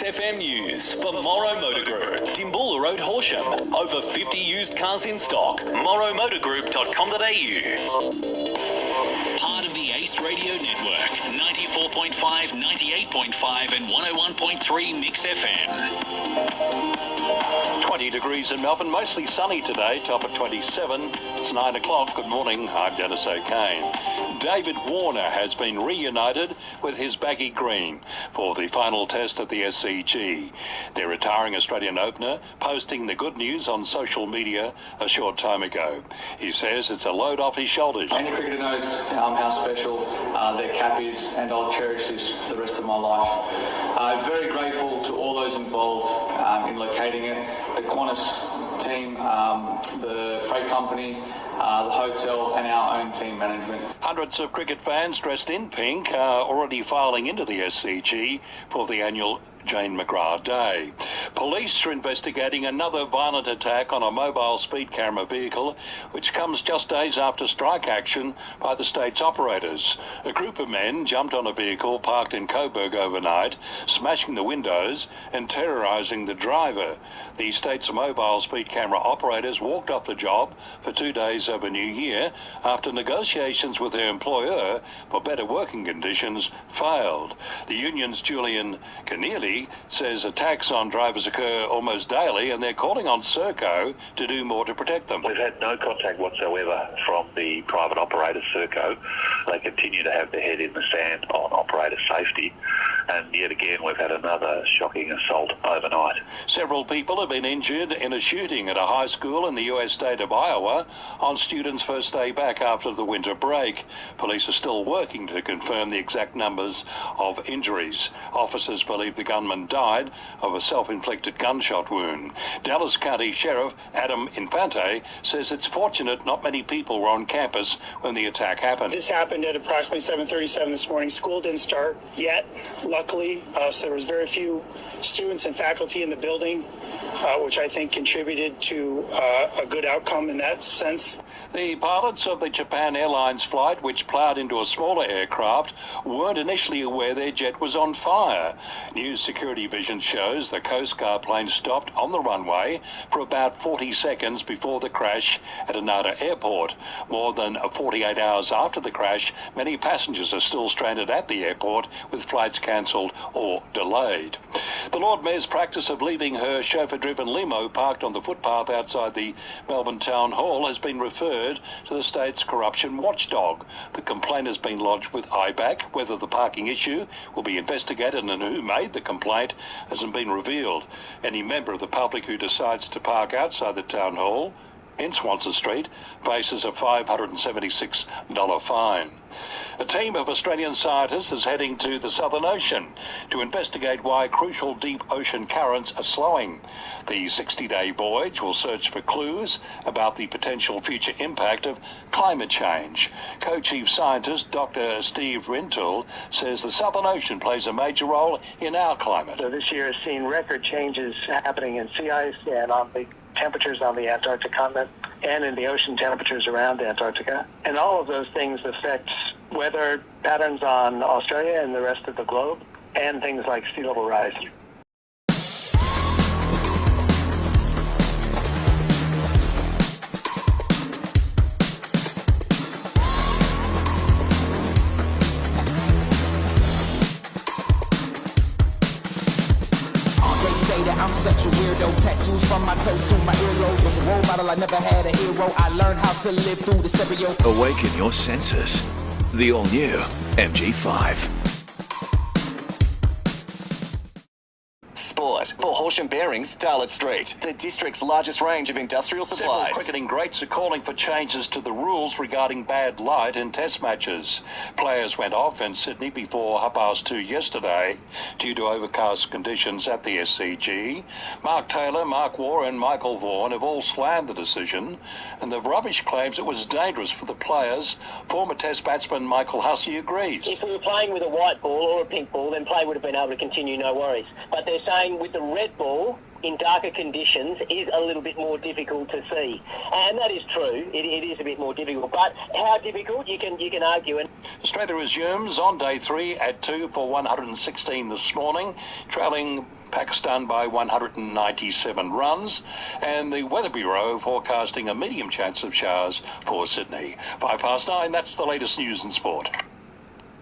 101.3MixxFM News for Morrow Motor Group, Dimboola Road, Horsham. Over 50 used cars in stock. morrowmotorgroup.com.au. Part of the Ace Radio Network, 94.5, 98.5 and 101.3MixxFM. 20 degrees in Melbourne, mostly sunny today, top at 27. It's 9 o'clock. Good morning, I'm Dennis O'Kane. David Warner has been reunited with his baggy green for the final test at the SCG. The retiring Australian opener posting the good news on social media a short time ago. He says it's a load off his shoulders. Any cricketer knows how special their cap is, and I'll cherish this for the rest of my life. I'm very grateful to all those involved in locating it, the Qantas team, the freight company, the hotel and our own team management. Hundreds of cricket fans dressed in pink are already filing into the SCG for the annual Jane McGrath Day. Police are investigating another violent attack on a mobile speed camera vehicle, which comes just days after strike action by the state's operators. A group of men jumped on a vehicle parked in Coburg overnight, smashing the windows and terrorising the driver. The state's mobile speed camera operators walked off the job for 2 days over New Year after negotiations with their employer for better working conditions failed. The union's Julian Keneally says attacks on drivers occur almost daily and they're calling on Serco to do more to protect them. We've had no contact whatsoever from the private operator Serco. They continue to have their head in the sand on operator safety, and yet again we've had another shocking assault overnight. Several people have been injured in a shooting at a high school in the US state of Iowa on students' first day back after the winter break. Police are still working to confirm the exact numbers of injuries. Officers believe the gunman died of a self-inflicted gunshot wound. Dallas County Sheriff Adam Infante says it's fortunate not many people were on campus when the attack happened. This happened at approximately 7:37 this morning. School didn't start yet, luckily, so there was very few students and faculty in the building, which I think contributed to a good outcome in that sense. The pilots of the Japan Airlines flight, which ploughed into a smaller aircraft, weren't initially aware their jet was on fire. News security vision shows the Coast Guard plane stopped on the runway for about 40 seconds before the crash at Haneda Airport. More than 48 hours after the crash, many passengers are still stranded at the airport with flights cancelled or delayed. The Lord Mayor's practice of leaving her chauffeur-driven limo parked on the footpath outside the Melbourne Town Hall has been referred to the state's corruption watchdog. The complaint has been lodged with IBAC. Whether the parking issue will be investigated and who made the complaint hasn't been revealed. Any member of the public who decides to park outside the Town Hall in Swanston Street faces a $576 fine. A team of Australian scientists is heading to the Southern Ocean to investigate why crucial deep ocean currents are slowing. The 60-day voyage will search for clues about the potential future impact of climate change. Co-chief scientist Dr. Steve Rintoul says the Southern Ocean plays a major role in our climate. So this year has seen record changes happening in sea ice and on the temperatures on the Antarctic continent and in the ocean temperatures around Antarctica. And all of those things affect weather patterns on Australia and the rest of the globe, and things like sea level rise. I'm such a weirdo, tattoos from my toes to my earlobe. Was a role model, I never had a hero. I learned how to live through the stereo. Awaken your senses. The all-new MG5. Sport for Horsham Bearings, Darlett Street, the district's largest range of industrial supplies. Several cricketing greats are calling for changes to the rules regarding bad light in test matches. Players went off in Sydney before 2:30 yesterday due to overcast conditions at the SCG. Mark Taylor, Mark Waugh and Michael Vaughan have all slammed the decision, and the rubbish claims it was dangerous for the players. Former test batsman Michael Hussey agrees. If we were playing with a white ball or a pink ball, then play would have been able to continue, no worries. But they're saying with the red ball, in darker conditions, is a little bit more difficult to see. And that is true. It is a bit more difficult. But how difficult? You can argue. Australia resumes on day 3 at 2 for 116 this morning, trailing Pakistan by 197 runs. And the Weather Bureau forecasting a medium chance of showers for Sydney. 9:05, that's the latest news and sport.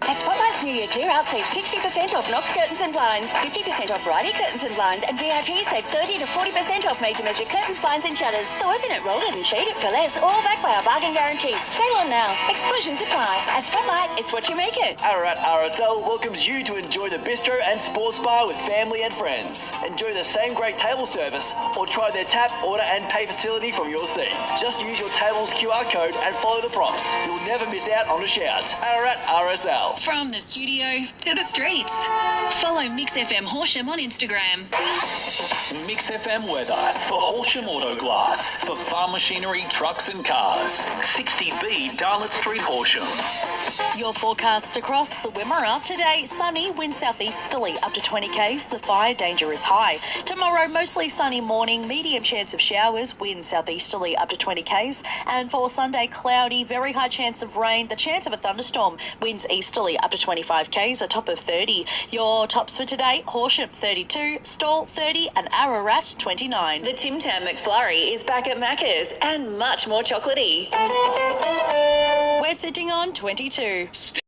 At Spotlight's New Year clear out, save 60% off Knox curtains and blinds, 50% off Bridie curtains and blinds, and VIP save 30 to 40% off made-to-measure curtains, blinds and shutters. So open it, roll it and shade it for less, all backed by our bargain guarantee. Sale on now. Exclusions apply. At Spotlight, it's what you make it. Ararat RSL welcomes you to enjoy the bistro and sports bar with family and friends. Enjoy the same great table service or try their tap, order and pay facility from your seat. Just use your table's QR code and follow the prompts. You'll never miss out on a shout. Ararat RSL. From the studio to the streets. Follow MixxFM Horsham on Instagram. MixxFM weather for Horsham Auto Glass for farm machinery, trucks and cars. 60B Darlot Street, Horsham. Your forecast across the Wimmera. Today, sunny, wind southeasterly up to 20 k's. The fire danger is high. Tomorrow, mostly sunny morning, medium chance of showers, wind southeasterly up to 20 k's. And for Sunday, cloudy, very high chance of rain, the chance of a thunderstorm, winds easterly up to 25 k's, a top of 30. Your tops for today, Horsham 32, Stawell 30 and Ararat 29. The Tim Tam McFlurry is back at Macca's and much more chocolatey. We're sitting on 22.